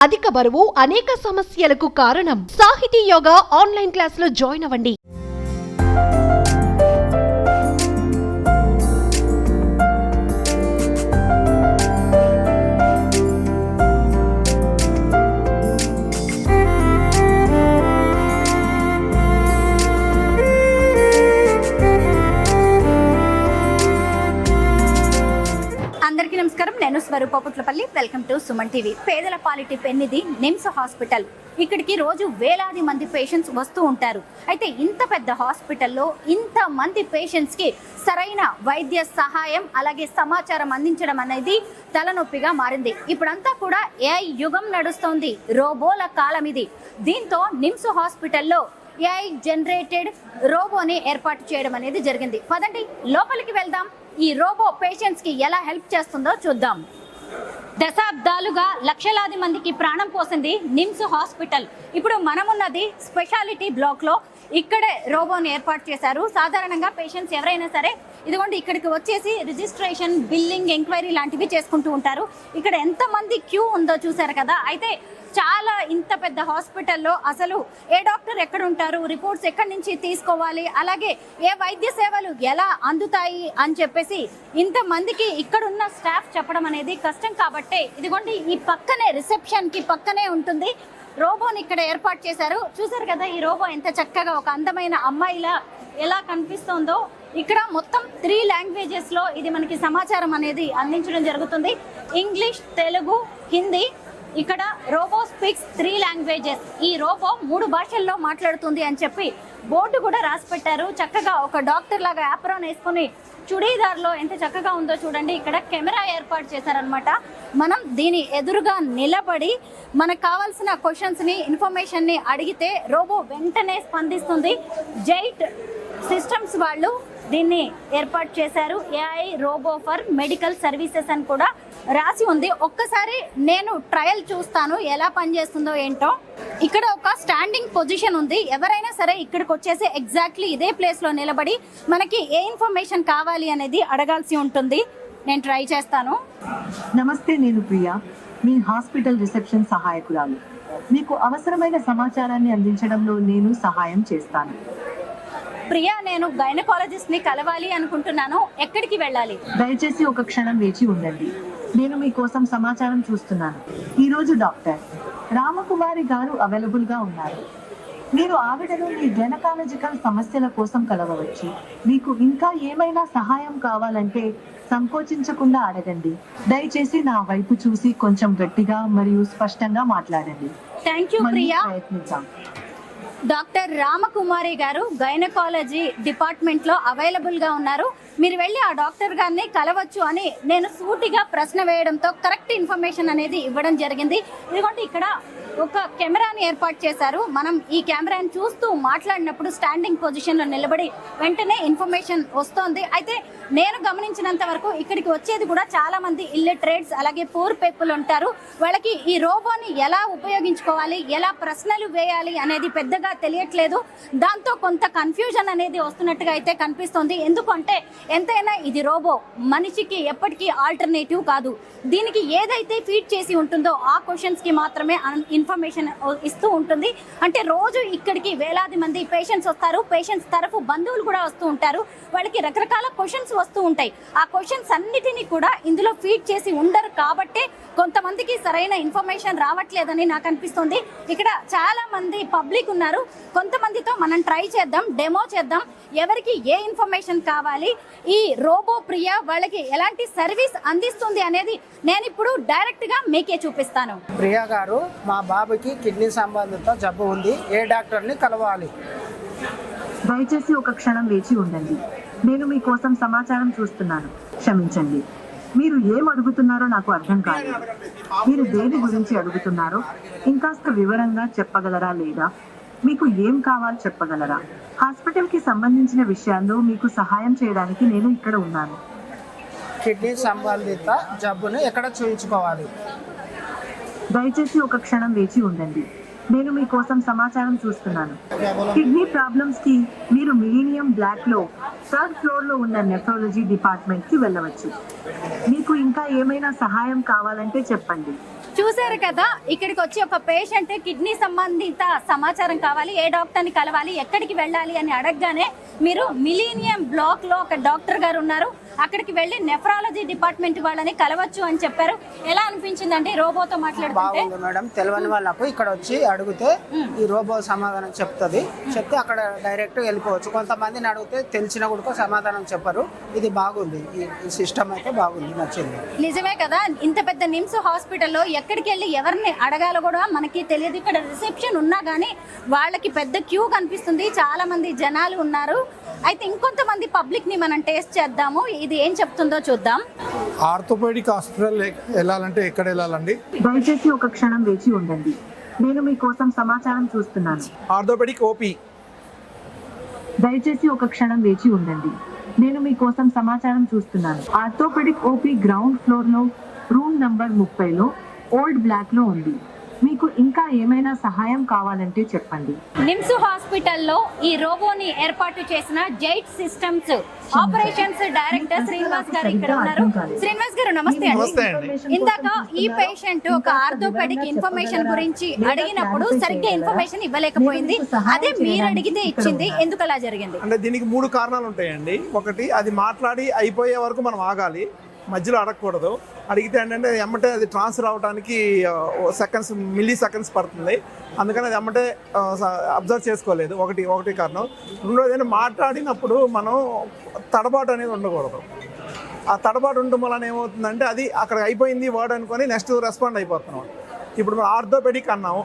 అధిక బరువు అనేక సమస్యలకు కారణం. సాహితీ యోగా ఆన్లైన్ క్లాసులో జాయిన్ అవ్వండి. అందరికీ నమస్కారం. నేను Swarupa Putlapalli. Welcome to Suman TV. పేదల పాలిటి పెన్నిది నిమ్స్ హాస్పిటల్. ఇక్కడికి రోజు వేలాది మంది పేషెంట్స్ వస్తూ ఉంటారు. అయితే ఇంత పెద్ద హాస్పిటల్లో ఇంత మంది పేషెంట్స్కి సరైన వైద్య సహాయం అలాగే సమాచారం అందించడం అనేది తలనొప్పిగా మారింది. ఇప్పుడంతా కూడా ఏఐ యుగం నడుస్తోంది. రోబోల కాలం ఇది. దీంతో నిమ్స్ హాస్పిటల్లో ఏఐ జనరేటెడ్ రోబోని ఏర్పాటు చేయడం అనేది జరిగింది. పదండి లోపలికి వెళ్దాం. ఈ రోబో పేషెంట్స్ కి ఎలా హెల్ప్ చేస్తుందో చూద్దాం. దశాబ్దాలుగా లక్షలాది మందికి ప్రాణం పోసింది నిమ్స్ హాస్పిటల్. ఇప్పుడు మనమున్నది స్పెషాలిటీ బ్లాక్ లో. ఇక్కడే రోబోని ఏర్పాటు చేశారు. సాధారణంగా పేషెంట్స్ ఎవరైనా సరే ఇదిగోండి ఇక్కడికి వచ్చేసి రిజిస్ట్రేషన్, బిల్లింగ్, ఎంక్వైరీ లాంటివి చేసుకుంటూ ఉంటారు. ఇక్కడ ఎంతమంది క్యూ ఉందో చూసారు కదా. అయితే చాలా ఇంత పెద్ద హాస్పిటల్లో అసలు ఏ డాక్టర్ ఎక్కడ ఉంటారు, రిపోర్ట్స్ ఎక్కడి నుంచి తీసుకోవాలి, అలాగే ఏ వైద్య సేవలు ఎలా అందుతాయి అని చెప్పేసి ఇంతమందికి ఇక్కడున్న స్టాఫ్ చెప్పడం అనేది కష్టం. కాబట్టే ఇదిగోండి ఈ పక్కనే రిసెప్షన్ కి పక్కనే ఉంటుంది రోబోని ఇక్కడ ఏర్పాటు చేశారు. చూసారు కదా ఈ రోబో ఎంత చక్కగా ఒక అందమైన అమ్మాయిలా ఎలా కనిపిస్తుందో. ఇక్కడ మొత్తం 3 లాంగ్వేజెస్ లో ఇది మనకి సమాచారం అనేది అందించడం జరుగుతుంది. ఇంగ్లీష్, తెలుగు, హిందీ. ఇక్కడ రోబో స్పీక్స్ 3 లాంగ్వేజెస్. ఈ రోబో 3 భాషల్లో మాట్లాడుతుంది అని చెప్పి బోర్డు కూడా రాసి పెట్టారు. చక్కగా ఒక డాక్టర్ లాగా యాప్రాన్ వేసుకుని చుడీదార్లో ఎంత చక్కగా ఉందో చూడండి. ఇక్కడ కెమెరా ఏర్పాటు చేశారనమాట. మనం దీని ఎదురుగా నిలబడి మనకు కావాల్సిన క్వశ్చన్స్ని, ఇన్ఫర్మేషన్ని అడిగితే రోబో వెంటనే స్పందిస్తుంది. జైట్ సిస్టమ్స్ వాళ్ళు దీన్ని ఏర్పాటు చేశారు. AI robo for medical services అని కూడా రాసి ఉంది. ఒక్కసారి నేను ట్రయల్ చూస్తాను ఎలా పనిచేస్తుందో ఏంటో. ఇక్కడ ఒక స్టాండింగ్ పొజిషన్ ఉంది. ఎవరైనా సరే ఇక్కడికి వచ్చేసి ఎగ్జాక్ట్లీ ఇదే ప్లేస్లో నిలబడి మనకి ఏ ఇన్ఫర్మేషన్ కావాలి అనేది అడగాల్సి ఉంటుంది. నేను ట్రై చేస్తాను. నమస్తే, నేను ప్రియా, మీ హాస్పిటల్ రిసెప్షన్ సహాయకురాలు. మీకు అవసరమైన సమాచారాన్ని అందించడంలో నేను సహాయం చేస్తాను. ప్రియా, నేను గైనకాలజిస్ట్ ని కలవాలి అనుకుంటున్నాను. ఎక్కడికి వెళ్ళాలి? దయచేసి ఒక క్షణం వేచి ఉండండి. నేను మీకోసం సమాచారం చూస్తున్నాను. ఈరోజు డాక్టర్ రామకుమారి గారు అవైలబుల్ గా ఉన్నారు. మీరు ఆవిడను మీ గైనకాలజికల్ సమస్యల కోసం కలవవచ్చు. మీకు ఇంకా ఏమైనా సహాయం కావాలంటే సంకోచించకుండా అడగండి. దయచేసి నా వైపు చూసి కొంచెం గట్టిగా మరియు స్పష్టంగా మాట్లాడండి. Thank you Priya. ప్రయత్నిద్దాం. డాక్టర్ రామకుమారి గారు గైనకాలజీ డిపార్ట్మెంట్ లో అవైలబుల్ గా ఉన్నారు. మీరు వెళ్ళి ఆ డాక్టర్ గారిని కలవచ్చు అని నేను సూటిగా ప్రశ్న వేయడంతో కరెక్ట్ ఇన్ఫర్మేషన్ అనేది ఇవ్వడం జరిగింది. ఇదిగోండి ఇక్కడ ఒక కెమెరాని ఏర్పాటు చేశారు. మనం ఈ కెమెరాని చూస్తూ మాట్లాడినప్పుడు స్టాండింగ్ పొజిషన్ లో నిలబడి వెంటనే ఇన్ఫర్మేషన్ వస్తోంది. అయితే నేను గమనించినంత వరకు ఇక్కడికి వచ్చేది కూడా చాలా మంది ఇల్లిటరేట్స్ అలాగే పూర్ పీపుల్ ఉంటారు. వాళ్ళకి ఈ రోబోని ఎలా ఉపయోగించుకోవాలి, ఎలా ప్రశ్నలు వేయాలి అనేది పెద్దగా తెలియట్లేదు. దాంతో కొంత కన్ఫ్యూజన్ అనేది వస్తున్నట్టుగా అయితే కనిపిస్తుంది. ఎందుకంటే ఎంతైనా ఇది రోబో, మనిషికి ఎప్పటికీ ఆల్టర్నేటివ్ కాదు. దీనికి ఏదైతే ఫీడ్ చేసి ఉంటుందో ఆ క్వశ్చన్స్ కి మాత్రమే ఇన్ఫర్మేషన్ ఇస్తూ ఉంటుంది. అంటే రోజు ఇక్కడికి వేలాది మంది పేషెంట్స్ వస్తారు. పేషెంట్స్ తరఫు బంధువులు కూడా వస్తూ ఉంటారు. వాళ్ళకి రకరకాల క్వశ్చన్స్ వస్తూ ఉంటాయి. ఆ క్వశ్చన్స్ అన్నిటినీ కూడా ఇందులో ఫీడ్ చేసి ఉండరు. కాబట్టే కొంతమందికి సరైన ఇన్ఫర్మేషన్ రావట్లేదని నాకు అనిపిస్తుంది. ఇక్కడ చాలా మంది పబ్లిక్ ఉన్నారు. కొంతమందితో మనం ట్రై చేద్దాం, డెమో చేద్దాం. ఎవరికి ఏ ఇన్ఫర్మేషన్ కావాలి, ఈ రోబో ప్రియా వాళ్ళకి ఎలాంటి సర్వీస్ అందిస్తుంది అనేది నేను ఇప్పుడు డైరెక్ట్ గా మీకే చూపిస్తాను. ప్రియా గారు, మా బాబుకి కిడ్నీ సంబంధిత జబ్బు ఉంది. ఏ డాక్టర్ని కలవాలి? దయచేసి ఒక క్షణం వేచి ఉండండి. నేను మీకోసం సమాచారం చూస్తున్నాను. క్షమించండి, మీరు ఏం అడుగుతున్నారో నాకు అర్థం కాలేదు. మీరు దేని గురించి అడుగుతున్నారో ఇంకాస్త వివరంగా చెప్పగలరా, లేదా మీకు ఏం కావాలో చెప్పగలరా? హాస్పిటల్ కి సంబంధించిన విషయాల్లో మీకు సహాయం చేయడానికి నేను ఇక్కడ ఉన్నాను. కిడ్నీ సంబంధిత జబ్బును ఎక్కడ చూయించుకోవాలి? దయచేసి ఒక క్షణం వేచి ఉండండి. నేను మీకోసం సమాచారం చూస్తున్నాను. కిడ్నీ ప్రాబ్లమ్స్ కి మీరు మిలీనియం బ్లాక్ లో 3rd ఫ్లోర్ లో ఉన్న నెఫ్రాలజీ డిపార్ట్మెంట్ కి వెళ్ళవచ్చు. మీకు ఇంకా ఏమైనా సహాయం కావాలంటే చెప్పండి. చూసారు కదా, ఇక్కడికి వచ్చి ఒక పేషెంట్ కిడ్నీ సంబంధిత సమాచారం కావాలి, ఏ డాక్టర్ని కలవాలి, ఎక్కడికి వెళ్ళాలి అని అడగగానే మీరు మిలీనియం బ్లాక్ లో ఒక డాక్టర్ గారు ఉన్నారు, అక్కడికి వెళ్ళి నెఫ్రాలజీ డిపార్ట్మెంట్ వాళ్ళని కలవచ్చు అని చెప్పారు. ఎలా అనిపించిందంటే రోబోతో మాట్లాడుతుంటే? బాగుంది మేడం. తెలియని వాళ్ళకు ఇక్కడ వచ్చి అడిగితే ఈ రోబో సమాధానం చెప్తుంది. చెప్తే అక్కడ డైరెక్ట్ వెళ్ళిపోవచ్చు. కొంతమందిని అడిగితే తెలిసిన కూడా సమాధానం చెప్పరు. ఇది బాగుంది, ఈ సిస్టమ్ అయితే బాగుంది, నచ్చింది. నిజమే కదా, ఇంత పెద్ద నిమ్స్ హాస్పిటల్లో ఎక్కడికి వెళ్ళి ఎవరిని అడగాలో కూడా మనకి తెలియదు. ఇక్కడ రిసెప్షన్ ఉన్నా కానీ వాళ్ళకి పెద్ద క్యూ కనిపిస్తుంది, చాలా మంది జనాలు ఉన్నారు. అయితే ఇంకొంతమంది పబ్లిక్ ని మనం టేస్ట్ చేద్దాము, ఇది ఏం చెప్తుందో చూద్దాం. ఆర్థోపెడిక్ హాస్పిటల్ వెళ్ళాలంటే ఎక్కడ వెళ్ళాలండి? దయచేసి ఒక క్షణం వేచి ఉండండి, నేను మీకోసం సమాచారం చూస్తున్నాను. Orthopedic OP. దయచేసి ఒక క్షణం వేచి ఉండండి, నేను మీకోసం సమాచారం చూస్తున్నాను. ఆర్థోపెడిక్ ఓపీ గ్రౌండ్ ఫ్లోర్ లో రూమ్ నంబర్ 30లో ఓల్డ్ బ్లాక్ లో ఉంది. మీకు ఇంకా ఏమైనా సహాయం కావాలంటే చెప్పండి. నిమ్స్ హాస్పిటల్లో ఈ రోబోని ఏర్పాటు చేసిన జైట్ సిస్టమ్స్ ఆపరేషన్స్ డైరెక్టర్ శ్రీనివాస్ గారు ఇక్కడ ఉన్నారు. శ్రీనివాస్ గారు నమస్తే అండి. ఇందాక ఈ పేషెంట్ ఒక ఆర్థోపెడిక్ ఇన్ఫర్మేషన్ గురించి అడిగినప్పుడు సరిగ్గా ఇన్ఫర్మేషన్ ఇవ్వలేకపోయింది, అదే మీరు అడిగితే ఇచ్చింది. ఎందుకు అలా జరిగింది? అంటే దీనికి 3 కారణాలు ఉంటాయండి. ఒకటి, అది మాట్లాడి అయిపోయే వరకు మనం ఆగాలి, మధ్యలో అడగకూడదు. అడిగితే ఏంటంటే ఎమ్మటే అది ట్రాన్స్ఫర్ అవడానికి సెకండ్స్, మిల్లీ సెకండ్స్ పడుతుంది. అందుకని అది ఎమ్మటే అబ్జర్వ్ చేసుకోలేదు. ఒకటి కారణం. రెండోది, మాట్లాడినప్పుడు మనం తడబాటు అనేది ఉండకూడదు. ఆ తడబాటు ఉండడం వలన ఏమవుతుందంటే అది అక్కడ అయిపోయింది వర్డ్ అనుకొని నెక్స్ట్ రెస్పాండ్ అయిపోతున్నాం. ఇప్పుడు మనం ఆర్థోపెడిక్ అన్నాము,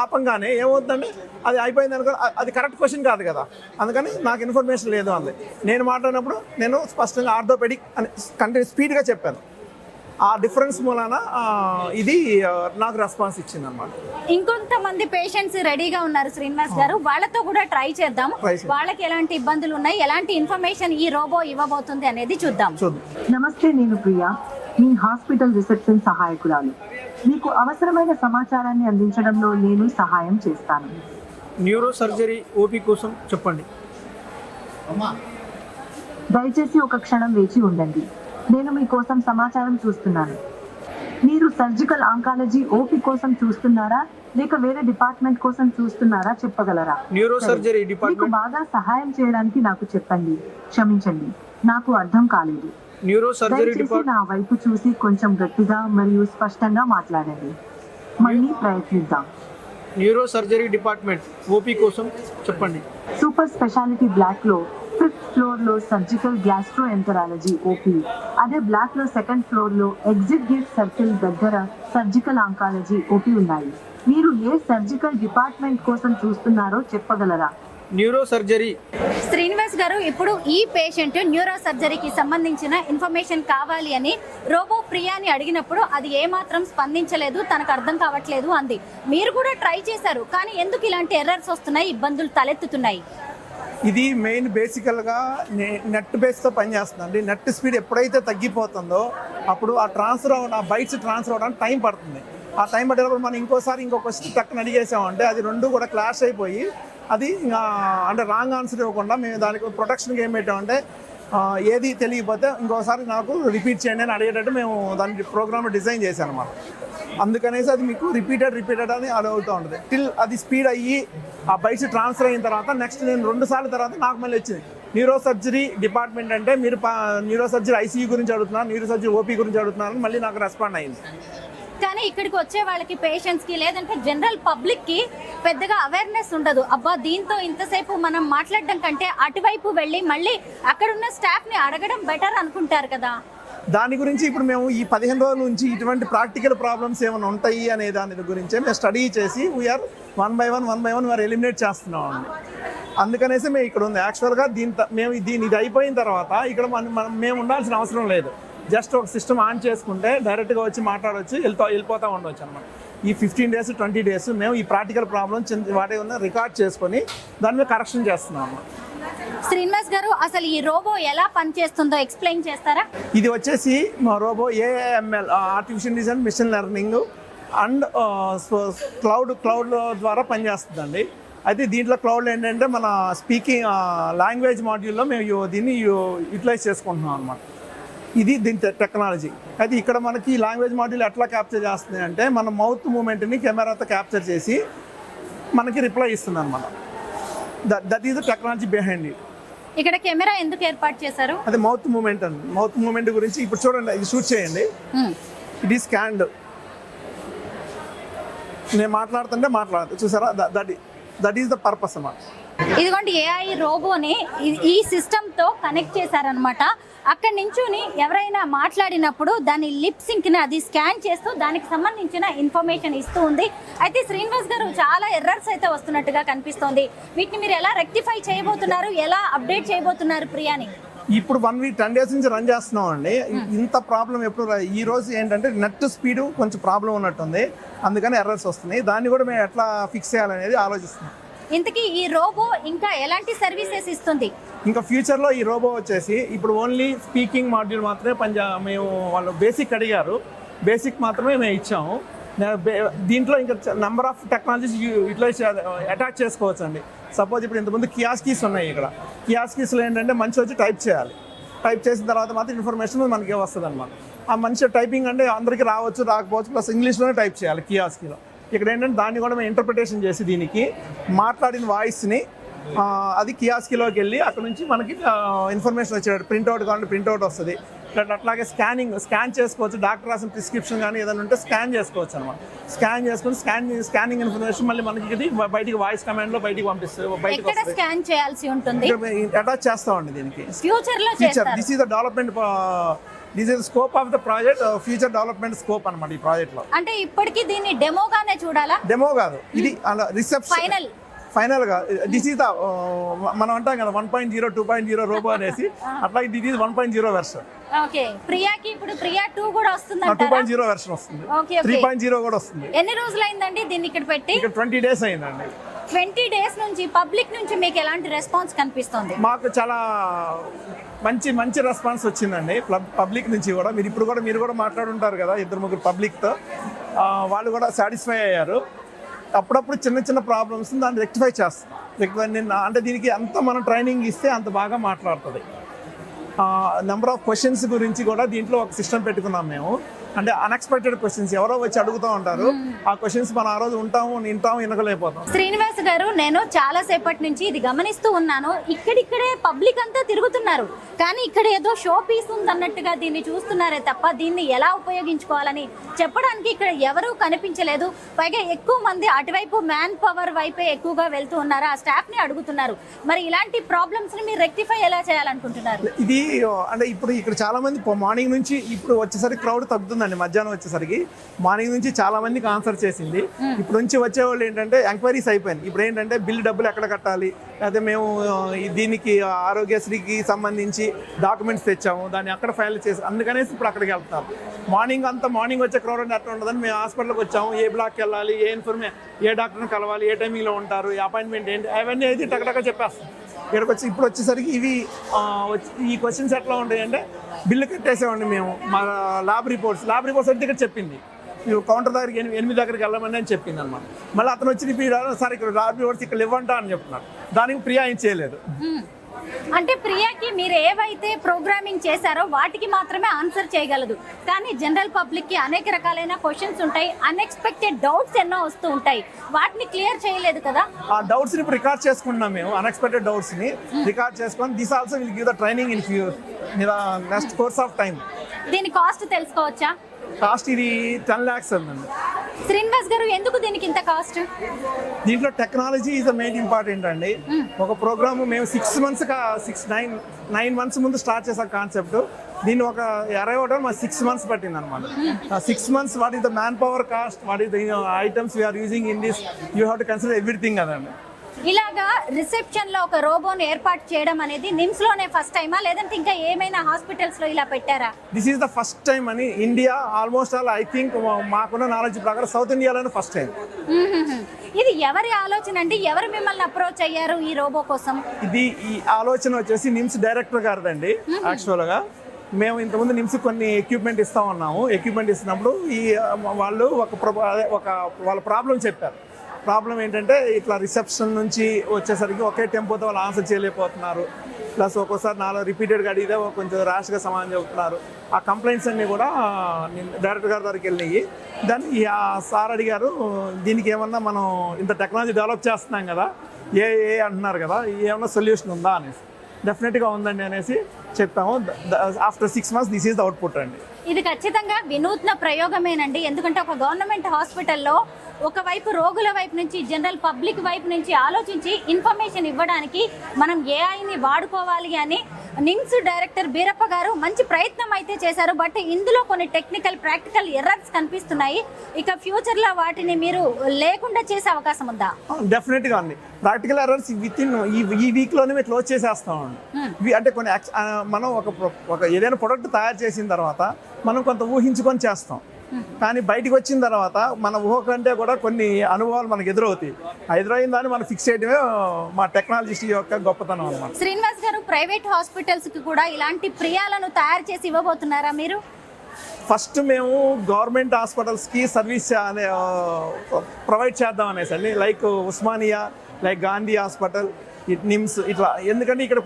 ఆపంగానే ఏమవుతుందంటే అది అయిపోయింది అనుకో, అది కరెక్ట్ క్వశ్చన్ కాదు కదా. అందుకని నాకు ఇన్ఫర్మేషన్ లేదు అంది. నేను మాట్లాడినప్పుడు నేను స్పష్టంగా ఆర్థోపెడిక్ అని కంటిన్యూ స్పీడ్గా చెప్పాను. ఆ డిఫరెన్స్ మూలాన ఇది నాకు రెస్పాన్స్ ఇచ్చింది అన్నమాట. ఇంకొంతమంది పేషెంట్స్ రెడీగా ఉన్నారు శ్రీనివాస్ గారు, వాళ్ళతో కూడా ట్రై చేద్దాం. వాళ్ళకి ఎలాంటి ఇబ్బందులు ఉన్నాయి, ఎలాంటి ఇన్ఫర్మేషన్ ఈ రోబో ఇవ్వబోతుంది అనేది చూద్దాం. నమస్తే, నేను ప్రియా, మీ హాస్పిటల్ రిసెప్షన్ సహాయకురాలు. మీకు అవసరమైన సమాచారాన్ని అందించడంలో నేను సహాయం చేస్తాను. న్యూరో సర్జరీ ఓపీ కోసం చెప్పండి. దయచేసి ఒక క్షణం వేచి ఉండండి, నేను మీకోసం సమాచారం చూస్తున్నాను. మీరు సర్జికల్ ఆంకాలజీ ఓపీ కోసం చూస్తున్నారా లేక వేరే డిపార్ట్మెంట్ కోసం చూస్తున్నారా చెప్పగలరా? న్యూరో సర్జరీ మీకు డిపార్ట్మెంట్. బాగా సహాయం చేయడానికి నాకు చెప్పండి. క్షమించండి, నాకు అర్థం కాలేదు. న్యూరో సర్జరీ దయచేసి డిపార్ట్మెంట్. నా వైపు చూసి కొంచెం గట్టిగా మరియు స్పష్టంగా మాట్లాడండి. మళ్ళీ ప్రయత్నిద్దాం. న్యూరో సర్జరీ డిపార్ట్మెంట్ ఓపీ కోసం చెప్పండి. సూపర్ స్పెషాలిటీ బ్లాక్ లో 5th ఫ్లోర్ లో సర్జికల్ గ్యాస్ట్రోఎంటరాలజీ ఓపీ, అదే బ్లాక్ లో 2nd ఫ్లోర్ లో ఎగ్జిట్ గేట్ సర్కిల్ దగ్గర సర్జికల్ ఆంకాలజీ ఓపీ ఉన్నాయి. మీరు ఏ సర్జికల్ డిపార్ట్మెంట్ కోసం చూస్తున్నారో చెప్పగలరా? Neuro surgery. శ్రీనివాస్ గారు, ఇప్పుడు ఈ పేషెంట్ న్యూరో సర్జరీకి సంబంధించిన ఇన్ఫర్మేషన్ కావాలి అని రోబో ప్రియాని అడిగినప్పుడు అది ఏమాత్రం స్పందించలేదు, తనకు అర్థం కావట్లేదు అంది. మీరు కూడా ట్రై చేశారు, కానీ ఎందుకు ఇలాంటి ఎర్రర్స్ వస్తున్నాయి, ఇబ్బందులు తలెత్తుతున్నాయి? ఇది మెయిన్ బేసికల్గా నెట్ బేస్తో పనిచేస్తుందండి. నెట్ స్పీడ్ ఎప్పుడైతే తగ్గిపోతుందో అప్పుడు ఆ ట్రాన్స్ఫర్ ఆ బైట్స్ ట్రాన్స్ఫర్ అవ్వడానికి టైం పడుతుంది. ఆ టైం పట్టేటప్పుడు మనం ఇంకో క్వశ్చన్ టక్కున అడిగేసామంటే అది రెండు కూడా క్లాష్ అయిపోయి అది అంటే రాంగ్ ఆన్సర్ ఇవ్వకుండా మేము దానికి ప్రొటెక్షన్కి ఏం పెట్టామంటే ఏది తెలియకపోతే ఇంకోసారి నాకు రిపీట్ చేయండి అని అడిగేటట్టు మేము దాని ప్రోగ్రామ్ డిజైన్ చేశాను అన్నమాట. అందుకనేసి అది మీకు రిపీటెడ్ అని అలా అవుతూ ఉంటుంది. టిల్ అది స్పీడ్ అయ్యి ఆ బైట్స్ ట్రాన్స్ఫర్ అయిన తర్వాత నెక్స్ట్ నేను 2 సార్లు తర్వాత నాకు మళ్ళీ వచ్చింది. న్యూరో సర్జరీ డిపార్ట్మెంట్ అంటే మీరు న్యూరో సర్జరీ ఐసీయూ గురించి అడుగుతున్నారు, న్యూరో సర్జరీ ఓపీ గురించి అడుగుతున్నారు, మళ్ళీ నాకు రెస్పాండ్ అయింది. కానీ ఇక్కడికి వచ్చే వాళ్ళకి, పేషెంట్స్కి లేదంటే జనరల్ పబ్లిక్కి పెద్దగా అవేర్నెస్ ఉండదు. అబ్బా, దీంతో ఇంతసేపు మనం మాట్లాడడం కంటే అటువైపు వెళ్ళి మళ్ళీ అక్కడున్న స్టాఫ్ని అడగడం బెటర్ అనుకుంటారు కదా. దాని గురించి ఇప్పుడు మేము ఈ 15 రోజుల నుంచి ఇటువంటి ప్రాక్టికల్ ప్రాబ్లమ్స్ ఏమైనా ఉంటాయి అనే దాని గురించే మేము స్టడీ చేసి we're one by one we're eliminate చేస్తున్నాం అండి. అందుకనేసి మేము ఇక్కడ ఉంది. యాక్చువల్గా మేము ఇది అయిపోయిన తర్వాత ఇక్కడ మేము ఉండాల్సిన అవసరం లేదు. జస్ట్ ఒక సిస్టమ్ ఆన్ చేసుకుంటే డైరెక్ట్గా వచ్చి మాట్లాడవచ్చు, వెళ్ళిపోతూ ఉండవచ్చు అనమాట. ఈ 15 days 20 days మేము ఈ ప్రాక్టికల్ ప్రాబ్లమ్స్ వాటి ఉన్న రికార్డ్ చేసుకొని దాని మీద కరెక్షన్ చేస్తున్నాం అన్నమాట. శ్రీనివాస్ గారు, అసలు ఈ రోబో ఎలా పనిచేస్తుందో ఎక్స్ప్లెయిన్ చేస్తారా? ఇది వచ్చేసి మా robo AML, artificial intelligence, machine learning and cloud ద్వారా పనిచేస్తుందండి. అయితే దీంట్లో క్లౌడ్లో ఏంటంటే మన స్పీకింగ్ లాంగ్వేజ్ మాడ్యూల్లో మేము దీన్ని యూటిలైజ్ చేసుకుంటున్నాం అనమాట. ఇది దీని టెక్నాలజీ. అయితే ఇక్కడ మనకి లాంగ్వేజ్ మాడ్యూల్ ఎట్లా క్యాప్చర్ చేస్తుంది అంటే మన మౌత్ మూమెంట్ని కెమెరాతో క్యాప్చర్ చేసి మనకి రిప్లై ఇస్తుంది అనమాట. That is the technology behind it. ఇక్కడ కెమెరా ఎందుకు ఏర్పాటు చేశారు? అది మౌత్ మూమెంట్ అండి. మౌత్ మూమెంట్ గురించి ఇప్పుడు చూడండి, ఇది షూట్ చేయండి. It is scanned. నేను మాట్లాడుతుంటే చూసారా, దట్ ఈస్ ద పర్పస్ అన్నమాట. ఇదిగోండి ఏఐ రోబోని ఈ సిస్టమ్తో కనెక్ట్ చేశారనమాట. అక్కడి నుంచుని ఎవరైనా మాట్లాడినప్పుడు దాని లిప్ సింక్ని అది స్కాన్ చేస్తూ దానికి సంబంధించిన ఇన్ఫర్మేషన్ ఇస్తూ ఉంది. అయితే శ్రీనివాస్ గారు చాలా ఎర్రర్స్ అయితే వస్తున్నట్టుగా కనిపిస్తోంది. వీటిని మీరు ఎలా రెక్టిఫై చేయబోతున్నారు, ఎలా అప్డేట్ చేయబోతున్నారు ప్రియాని? ఇప్పుడు 1 వీక్ 10 డేస్ నుంచి రన్ చేస్తున్నాం అండి. ఇంత ప్రాబ్లం ఎప్పుడు ఈ రోజు ఏంటంటే నెట్ స్పీడ్ కొంచెం ప్రాబ్లం ఉన్నట్టుంది, అందుకని ఎర్రర్స్ వస్తున్నాయి. దాన్ని కూడా మేము ఎట్లా ఫిక్స్ చేయాలనేది ఆలోచిస్తున్నాం. ఇంతకీ ఈ రోబో ఇంకా ఎలాంటి సర్వీసెస్ ఇస్తుంది? ఇంకా ఫ్యూచర్లో ఈ రోబో వచ్చేసి ఇప్పుడు ఓన్లీ స్పీకింగ్ మాడ్యూల్ మాత్రమే మేము వాళ్ళు బేసిక్ అడిగారు, బేసిక్ మాత్రమే మేము ఇచ్చాము. దీంట్లో ఇంకా number of technologies utilize attach చేసుకోవచ్చు అండి. సపోజ్ ఇప్పుడు ఇంతకుముందు కియాస్కీస్ ఉన్నాయి. ఇక్కడ కియాస్కీస్లో ఏంటంటే మనిషి వచ్చి టైప్ చేయాలి, టైప్ చేసిన తర్వాత మాత్రం ఇన్ఫర్మేషన్ మనకి వస్తుంది అనమాట. ఆ మనిషి టైపింగ్ అంటే అందరికీ రావచ్చు రాకపోవచ్చు, ప్లస్ ఇంగ్లీష్లోనే టైప్ చేయాలి కియాస్కీలో. ఇక్కడ ఏంటంటే దాన్ని కూడా మేము ఇంటర్ప్రిటేషన్ చేసి దీనికి మాట్లాడిన వాయిస్ని అది కియాస్కీలోకి వెళ్ళి అక్కడ నుంచి మనకి ఇన్ఫర్మేషన్ వచ్చేటట్టు ప్రింట్అవుట్ కావాలంటే ప్రింట్అవుట్ వస్తుంది. అట్లాగే స్కాన్ చేసుకోవచ్చు. డాక్టర్ రాసిన ప్రిస్క్రిప్షన్ కానీ ఏదైనా ఉంటే స్కాన్ చేసుకోవచ్చు అనమాట. స్కాన్ చేసుకుని స్కానింగ్ ఇన్ఫర్మేషన్ మళ్ళీ మనకి ఇది బయటికి వాయిస్ కమాండ్లో బయటికి పంపిస్తుంది. బయటకు స్కాన్ చేయాల్సి ఉంటుంది, అటాచ్ చేస్తామండి దీనికి. Future this is the development, this is scope of the project, future development scope అనమాట ఈ ప్రాజెక్ట్ లో. అంటే ఇప్పటికి దీన్ని డెమోగానే చూడాలా? డెమో కాదు, ఇది రిసెప్షన్ ఫైనల్ గా. దిస్ ఈస్ ద మనం అంటాం కదా 1.0 2.0 రోబో అనేసి, అట్లా ఇది 1.0 వెర్షన్. ఓకే, ప్రియాకి ఇప్పుడు ప్రియా 2 కూడా వస్తుంది, 2.0 వెర్షన్ వస్తుంది, 3.0 కూడా వస్తుంది. ఎన్ని రోజులు అయిందండి దీన్ని ఇక్కడ పెట్టి? ఇక్కడ 20 డేస్ అయిందండి. 20 డేస్ నుంచి పబ్లిక్ నుంచి మీకు ఎలాంటి రెస్పాన్స్ కనిపిస్తుంది? మాకు చాలా మంచి రెస్పాన్స్ వచ్చిందండి పబ్లిక్ నుంచి కూడా. మీరు కూడా మాట్లాడుంటారు కదా 2-3 పబ్లిక్తో, వాళ్ళు కూడా సాటిస్ఫై అయ్యారు. అప్పుడప్పుడు చిన్న ప్రాబ్లమ్స్ దాన్ని రెక్టిఫై చేస్తాం. అంటే దీనికి అంత మనం ట్రైనింగ్ ఇస్తే అంత బాగా మాట్లాడుతుంది. నెంబర్ ఆఫ్ క్వశ్చన్స్ గురించి కూడా దీంట్లో ఒక సిస్టమ్ పెట్టుకున్నాం మేము. అంటే అన్ఎక్స్పెక్టెడ్ క్వశ్చన్స్ ఎవరో వచ్చి అడుగుతూ ఉంటారు, ఆ క్వశ్చన్స్ మనం ఆ రోజు వింటాము వినగలేకపోతాం. శ్రీనివాస్ గారు, నేను చాలా సేపటి నుంచి ఇది గమనిస్తూ ఉన్నాను. ఇక్కడిక్కడే పబ్లిక్ అంతా తిరుగుతున్నారు, కానీ ఇక్కడ ఏదో షో పీస్ ఉందన్నట్టుగా దీన్ని చూస్తున్నారే తప్ప దీన్ని ఎలా ఉపయోగించుకోవాలని చెప్పడానికి ఇక్కడ ఎవరూ కనిపించలేదు. పైగా ఎక్కువ మంది అటువైపు మ్యాన్ పవర్ వైపే ఎక్కువగా వెళ్తూ ఉన్నారు, ఆ స్టాఫ్ ని అడుగుతున్నారు. మరి ఇలాంటి ప్రాబ్లమ్స్ ని మీరు రెక్టిఫై ఎలా చేయాలనుకుంటున్నారు? ఇది అంటే ఇప్పుడు ఇక్కడ చాలా మంది మార్నింగ్ నుంచి ఇప్పుడు వచ్చేసరికి క్రౌడ్ తగ్గుతుందండి. మధ్యాహ్నం వచ్చేసరికి మార్నింగ్ నుంచి చాలా మందికి ఆన్సర్ చేసింది. ఇప్పుడు నుంచి వచ్చేవాళ్ళు ఏంటంటే ఎంక్వైరీస్ అయిపోయింది. ఇప్పుడు ఏంటంటే బిల్లు డబ్బులు ఎక్కడ కట్టాలి, అయితే మేము దీనికి ఆరోగ్యశ్రీకి సంబంధించి డాక్యుమెంట్స్ తెచ్చాము, దాన్ని అక్కడ ఫైల్ చేసి అందుకనేసి ఇప్పుడు అక్కడికి వెళ్తాం. మార్నింగ్ వచ్చే క్రౌడ్ అంటే అట్లా ఉండదని మేము హాస్పిటల్కి వచ్చాము. ఏ బ్లాక్కి వెళ్ళాలి, ఏ డాక్టర్ని కలవాలి, ఏ టైమింగ్లో ఉంటారు, ఏ అపాయింట్మెంట్ ఏంటి, అవన్నీ అయితే టక్కడక్క చెప్పేస్తాం. ఇక్కడికి ఇప్పుడు వచ్చేసరికి ఈ క్వశ్చన్స్ ఎట్లా ఉంటాయంటే బిల్లు కట్టేసామండి మేము. మా ల్యాబ్ రిపోర్ట్స్ అయితే ఇక్కడ చెప్పింది, మీరు కౌంటర్ దగ్గరికి 8 దగ్గరికి వెళ్ళమని అని చెప్పింది అనమాట. మళ్ళీ అతను వచ్చి సార్ ఇక్కడ ల్యాబ్ రిపోర్ట్స్ ఇక్కడ ఇవ్వంటా అని చెప్తున్నారు. దానికి ప్రియా ఏం చేయలేదు. అంటే ప్రియాకి మీరు ఏవైతే ప్రోగ్రామింగ్ చేశారో వాటికి మాత్రమే ఆన్సర్ చేయగలదు, కానీ జనరల్ పబ్లిక్ కి అనేక రకాలైన క్వశ్చన్స్ ఉంటాయి, అన్ఎక్స్పెక్టెడ్ డౌట్స్ ఎన్నో వస్తూ ఉంటాయి, వాటిని క్లియర్ చేయలేదు కదా. ఆ డౌట్స్ ని ఇప్పుడు రికార్డ్ చేసుకుంటున్నాం మేము, అన్ఎక్స్పెక్టెడ్ డౌట్స్ ని రికార్డ్ చేసుకొని this also will give the training in next course of time. దీని కాస్ట్ తెలుసుకోవచ్చా? కాస్ట్ ఇది 10 lakhs అండి. శ్రీనివాస్ గారు, ఎందుకు దీనికి ఇంత కాస్ట్? దీంట్లో technology is the main important అండి. ఒక ప్రోగ్రామ్ మేము 9 months ముందు స్టార్ట్ చేసాం కాన్సెప్ట్. దీన్ని ఒక 6 months పట్టింది అనమాట. 6 months what is the man power cost, what is the items we're using in this, you have to consider everything కదండి. ఇలాగా రిసెప్షన్ లో ఒక రోబోని ఏర్పాటు చేయడం అనేది నిమ్స్ లోనే ఫస్ట్ టైమా, లేదంటే ఇంకా ఏమైనా హాస్పిటల్స్ లో ఇలా పెట్టారా? This is the first time అని India, almost all I think మాకున్న నాలెడ్జ్ ప్రకారం సౌత్ ఇండియాలోనే ఫస్ట్ టైం. ఇది ఎవరి ఆలోచన అండి? ఎవరు మిమ్మల్ని అప్రోచ్ అయ్యారు ఈ రోబో కోసం? ఈ ఆలోచన వచ్చేసి నిమ్స్ డైరెక్టర్ గారిదండి. యాక్చువల్గా మేము ఇంతకుముందు నిమ్స్ కొన్ని ఎక్విప్మెంట్ ఇస్తా ఉన్నాము. ఎక్విప్మెంట్ ఇస్తున్నప్పుడు వాళ్ళు వాళ్ళ ప్రాబ్లం చెప్పారు. ప్రాబ్లం ఏంటంటే ఇట్లా రిసెప్షన్ నుంచి వచ్చేసరికి ఒకే టెంపోతో వాళ్ళు ఆన్సర్ చేయలేకపోతున్నారు. ప్లస్ ఒక్కోసారి నాలో రిపీటెడ్గా అడిగితే కొంచెం ర్యాష్గా సమాధానం చెబుతున్నారు. ఆ కంప్లైంట్స్ అన్నీ కూడా నేను డైరెక్టర్ గారి దగ్గరికి వెళ్ళినాయి. దాన్ని ఆ సార్ అడిగారు, దీనికి ఏమన్నా మనం ఇంత టెక్నాలజీ డెవలప్ చేస్తున్నాం కదా, ఏ అంటున్నారు కదా, ఏమన్నా సొల్యూషన్ ఉందా అనేసి. డెఫినెట్గా ఉందండి అనేసి చెప్పాము. After 6 months this is the output అండి. ఇది ఖచ్చితంగా వినూత్న ప్రయోగమేనండి. ఎందుకంటే ఒక గవర్నమెంట్ హాస్పిటల్లో ఒకవైపు రోగుల వైపు నుంచి, జనరల్ పబ్లిక్ వైపు నుంచి ఆలోచించి ఇన్ఫర్మేషన్ ఇవ్వడానికి మనం ఏఐని వాడుకోవాలి అని నిమ్స్ డైరెక్టర్ బీరప్ప గారు మంచి ప్రయత్నం అయితే చేశారు. బట్ ఇందులో కొన్ని టెక్నికల్, ప్రాక్టికల్ ఎర్రర్స్ కనిపిస్తున్నాయి. ఇక ఫ్యూచర్లో వాటిని మీరు లేకుండా చేసే అవకాశం ఉందా? డెఫినెట్గా అండి. ప్రాక్టికల్ ఎర్రర్స్ వితిన్ ఈ వీక్లోనే మేము క్లోజ్ చేసేస్తామండి. అంటే కొన్ని మనం ఒక ఏదైనా ప్రొడక్ట్ తయారు చేసిన తర్వాత మనం కొంత ఊహించుకొని చేస్తాం, కానీ బయటకు వచ్చిన తర్వాత మన ఊహ కంటే కూడా కొన్ని అనుభవాలు మనకు ఎదురవుతాయి. ఎదురైన దాన్ని మనం ఫిక్స్ చేయడమే మా టెక్నాలజిస్ట్ యొక్క గొప్పతనం అన్నమాట. శ్రీనివాస్ గారు, ప్రైవేట్ హాస్పిటల్స్కి కూడా ఇలాంటి ప్రియాలను తయారు చేసి ఇవ్వబోతున్నారా మీరు? ఫస్ట్ మేము గవర్నమెంట్ హాస్పిటల్స్కి సర్వీస్ అనే ప్రొవైడ్ చేద్దాం అనేసి అండి. Like Osmania, like Gandhi hospital, NIMS ఇట్లా. ఎందుకంటే ఇక్కడ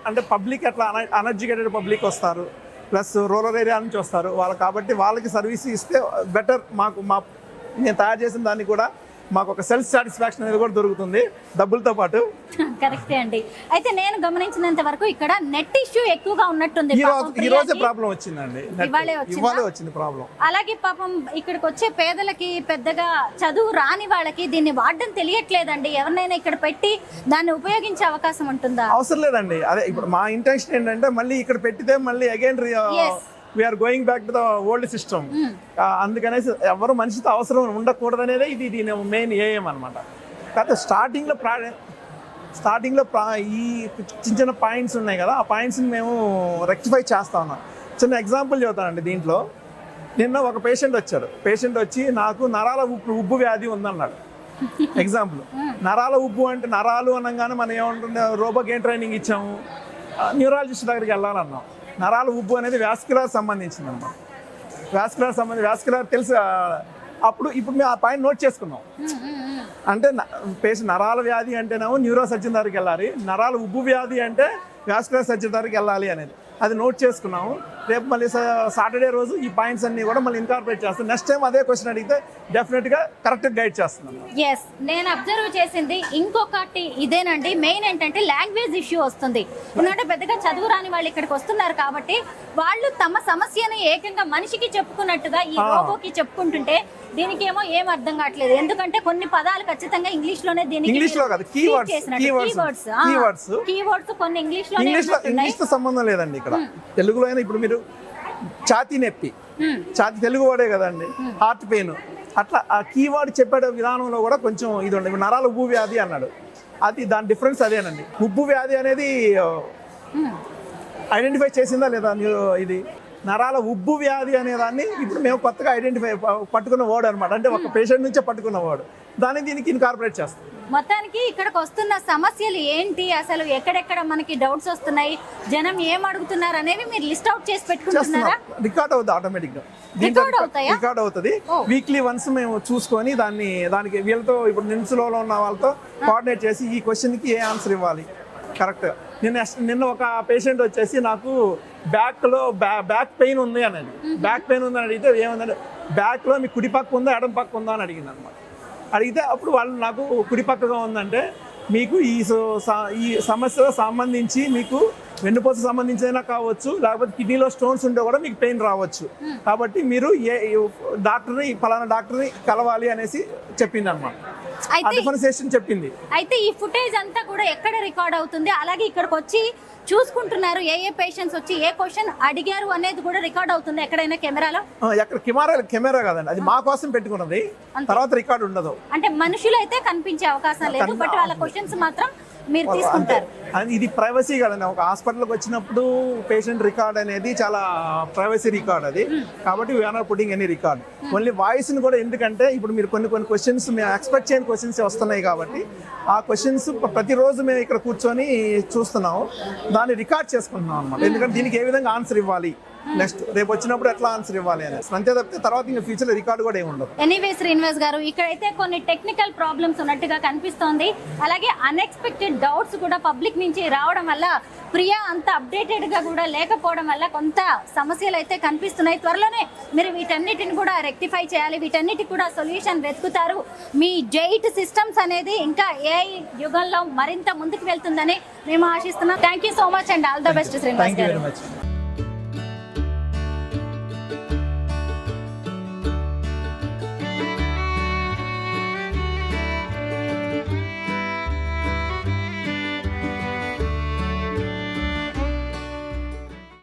అంటే పబ్లిక్ అట్లా అన్ఎడ్యుకేటెడ్ పబ్లిక్ వస్తారు, ప్లస్ రూరల్ ఏరియా నుంచి వస్తారు వాళ్ళు. కాబట్టి వాళ్ళకి సర్వీస్ ఇస్తే బెటర్. నేను తయారు చేసిన దాన్ని కూడా మాకు ఒక సెల్ఫ్ సాటిస్ఫాక్షన్ అనేది కూడా దొరుకుతుంది డబ్బులతో పాటు. కరెక్టే అండి. అయితే నేను గమనించినంత వరకు ఇక్కడ నెట్ ఇష్యూ ఎక్కువగా ఉన్నట్టుంది. ఈ రోజే ప్రాబ్లం వచ్చిందండి, ఇవాళే వచ్చింది ప్రాబ్లం. అలాగే పాపం ఇక్కడికి వచ్చే పేదలకి, పెద్దగా చదువు రాని వాళ్ళకి దీన్ని వాడడం తెలియట్లేదండి. ఎవరినైనా ఇక్కడ పెట్టి దాన్ని ఉపయోగించే అవకాశం ఉంటుందా? అవసరం లేదండి. అదే ఇప్పుడు మా ఇంటెన్షన్ ఏంటంటే మళ్ళీ ఇక్కడ పెట్టితే మళ్ళీ again we're going back to the old system. అందుకనేసి ఎవరు మనిషితో అవసరం ఉండకూడదనేదే దీని మెయిన్ ఏఎం అనమాట. కాకపోతే స్టార్టింగ్లో ఈ చిన్న చిన్న పాయింట్స్ ఉన్నాయి కదా, ఆ పాయింట్స్ని మేము రెక్టిఫై చేస్తా ఉన్నాం. చిన్న ఎగ్జాంపుల్ చెబుతానండి. దీంట్లో నిన్న ఒక పేషెంట్ వచ్చాడు. పేషెంట్ వచ్చి నాకు నరాల ఉబ్బు వ్యాధి ఉందన్నాడు. ఎగ్జాంపుల్, నరాల ఉబ్బు అంటే నరాలు అనగానే మనం ఏమంటుంది, రోబోకి ఏం ట్రైనింగ్ ఇచ్చాము, న్యూరాలజిస్ట్ దగ్గరికి వెళ్ళాలన్నాం. నరాల ఉబ్బు అనేది వ్యాస్కులర్ సంబంధించింది అన్నమాట. వ్యాస్కులర్ తెలుసు. ఇప్పుడు మేము ఆ పాయింట్ నోట్ చేసుకున్నాం. అంటే పేషెంట్ నరాల వ్యాధి అంటేనేమో న్యూరో సర్జన్ దగ్గరికి వెళ్ళాలి, నరాల ఉబ్బు వ్యాధి అంటే వ్యాస్కులర్ సర్జన్ దగ్గరికి వెళ్ళాలి అనేది అది నోట్ చేసుకున్నాము. రేపు మళ్ళీ సాటర్డే రోజు ఈ పాయింట్స్ అన్ని కూడా మళ్ళీ ఇన్కార్పొరేట్ చేస్తాం. నెక్స్ట్ టైం అదే క్వశ్చన్ అడిగితే డెఫినెట్గా కరెక్ట్గా గైడ్ చేస్తున్నాం. ఎస్, నేను అబ్జర్వ్ చేసింది ఇంకొకటి ఇదేనండి. మెయిన్ ఏంటంటే లాంగ్వేజ్ ఇష్యూ వస్తుంది. ఎందుకంటే పెద్దగా చదువు రాని వాళ్ళు ఇక్కడికి వస్తున్నారు కాబట్టి వాళ్ళు తమ సమస్యను ఏకంగా మనిషికి చెప్పుకున్నట్టుగా ఈ రోబోకి చెప్పుకుంటుంటే దీనికి ఏమో ఏం అర్థం కావట్లేదు. ఎందుకంటే కొన్ని పదాలు ఖచ్చితంగా ఇంగ్లీష్ లోనే కీవర్డ్స్ కొన్ని ఇంగ్లీష్ తో సంబంధం లేదండి. ఇక్కడ తెలుగులో అయినా ఇప్పుడు మీరు ఛాతీ నొప్పి, ఛాతీ తెలుగు వాడే కదండి, హార్ట్ పెయిన్, అట్లా ఆ కీవర్డ్ చెప్పే విధానంలో కూడా కొంచెం ఇది ఉండదు. ఇప్పుడు నరాల ఉబ్బు వ్యాధి అన్నాడు, అది దాని డిఫరెన్స్ అదేనండి. ఉబ్బు వ్యాధి అనేది ఐడెంటిఫై చేసిందా లేదా ఇది నరాల ఉబ్బు వ్యాధి అనే దాన్ని ఇప్పుడు మేము కొత్తగా పట్టుకున్న వర్డ్ అనమాట. అంటే ఒక పేషెంట్ నుంచే పట్టుకున్న వర్డ్, దాన్ని దీనికి ఇన్కార్పొరేట్ చేస్తాం. మొత్తానికి ఇక్కడికి వస్తున్న సమస్యలు ఏంటి, అసలు ఎక్కడెక్కడ మనకి డౌట్స్ వస్తున్నాయి, జనం ఏం అడుగుతున్నారు అనేవి మీరు లిస్ట్ అవుట్ చేసి పెట్టుకుంటున్నారా? రికార్డ్ అవుతుంది ఆటోమేటిక్ గా, రికార్డ్ అవుతుంది. వీక్లీ వన్స్ మేము చూసుకొని దానికి వీళ్ళతో ఇప్పుడు నిమ్స్లో ఉన్న వాళ్ళతో కోఆర్డినేట్ చేసి ఈ క్వశ్చన్కి ఏ ఆన్సర్ ఇవ్వాలి కరెక్ట్గా. నిన్న ఒక పేషెంట్ వచ్చేసి నాకు బ్యాక్ పెయిన్ ఉంది అనేది, బ్యాక్ పెయిన్ ఉందని అడిగితే ఏముందంటే బ్యాక్లో మీ కుడి పక్క ఉందా ఎడం పక్క ఉందా అని అడిగింది అనమాట. అడిగితే అప్పుడు వాళ్ళు నాకు కుడి పక్కగా ఉందంటే మీకు ఈ సమస్యకు సంబంధించి మీకు వెన్నుపూస సంబంధించిన కావచ్చు, లేకపోతే కిడ్నీలో స్టోన్స్ ఉంటే కూడా మీకు పెయిన్ రావచ్చు. కాబట్టి మీరు ఫలానా డాక్టర్ని కలవాలి అనేసి చెప్పింది అనమాట. చెప్పింది. అయితే ఈ ఫుటేజ్ అంతా కూడా ఎక్కడ రికార్డ్ అవుతుంది, అలాగే ఇక్కడికి వచ్చి చూసుకుంటున్నారు ఏ పేషెంట్స్ వచ్చి ఏ క్వశ్చన్ అడిగారు అనేది కూడా రికార్డ్ అవుతుంది ఎక్కడైనా కెమెరాలో? కెమెరా కాదండి, అది మా కోసం పెట్టుకున్నది, తర్వాత రికార్డ్ ఉండదు. అంటే మనుషులు అయితే కనిపించే అవకాశం లేదు, బట్ వాళ్ళ క్వశ్చన్స్ మాత్రం మీరు తీసుకుంటారు. ఇది ప్రైవసీ కదండి. ఒక హాస్పిటల్కి వచ్చినప్పుడు పేషెంట్ రికార్డ్ అనేది చాలా ప్రైవసీ రికార్డ్ అది. కాబట్టి we are not putting any record, only వాయిస్ని కూడా. ఎందుకంటే ఇప్పుడు మీరు కొన్ని క్వశ్చన్స్ మేము ఎక్స్పెక్ట్ చేయని క్వశ్చన్స్ వస్తున్నాయి కాబట్టి ఆ క్వశ్చన్స్ ప్రతిరోజు మేము ఇక్కడ కూర్చొని చూస్తున్నాము, దాన్ని రికార్డ్ చేసుకుంటున్నాం అనమాట. ఎందుకంటే దీనికి ఏ విధంగా ఆన్సర్ ఇవ్వాలి నెక్స్ట్ రేపు వచ్చినప్పుడు ఎట్లా ఆన్సర్ ఇవ్వాలి అని అంతే తప్పితే తర్వాత ఇంకా ఫ్యూచర్లో రికార్డు కూడా ఏమి ఉండదు. ఎనీవే శ్రీనివాస్ గారు, ఇక్కడైతే కొన్ని టెక్నికల్ ప్రాబ్లమ్స్ ఉన్నట్టుగా కనిపిస్తోంది. అలాగే అన్ఎక్స్పెక్టెడ్ డౌట్స్ కూడా పబ్లిక్ నుంచి రావడం వల్ల ప్రియా అంత అప్డేటెడ్ గా కూడా లేకపోవడం వల్ల కొంత సమస్యలు అయితే కనిపిస్తున్నాయి. త్వరలోనే మీరు వీటన్నిటిని కూడా రెక్టిఫై చేయాలి, వీటన్నిటికి కూడా సొల్యూషన్ వెతుకుతారు. మీ జైట్ సిస్టమ్స్ అనేది ఇంకా ఏఐ యుగంలో మరింత ముందుకు వెళ్తుందని మేము ఆశిస్తున్నాం. Thank you so much and all the best Srinivas thank you గారు. Very much.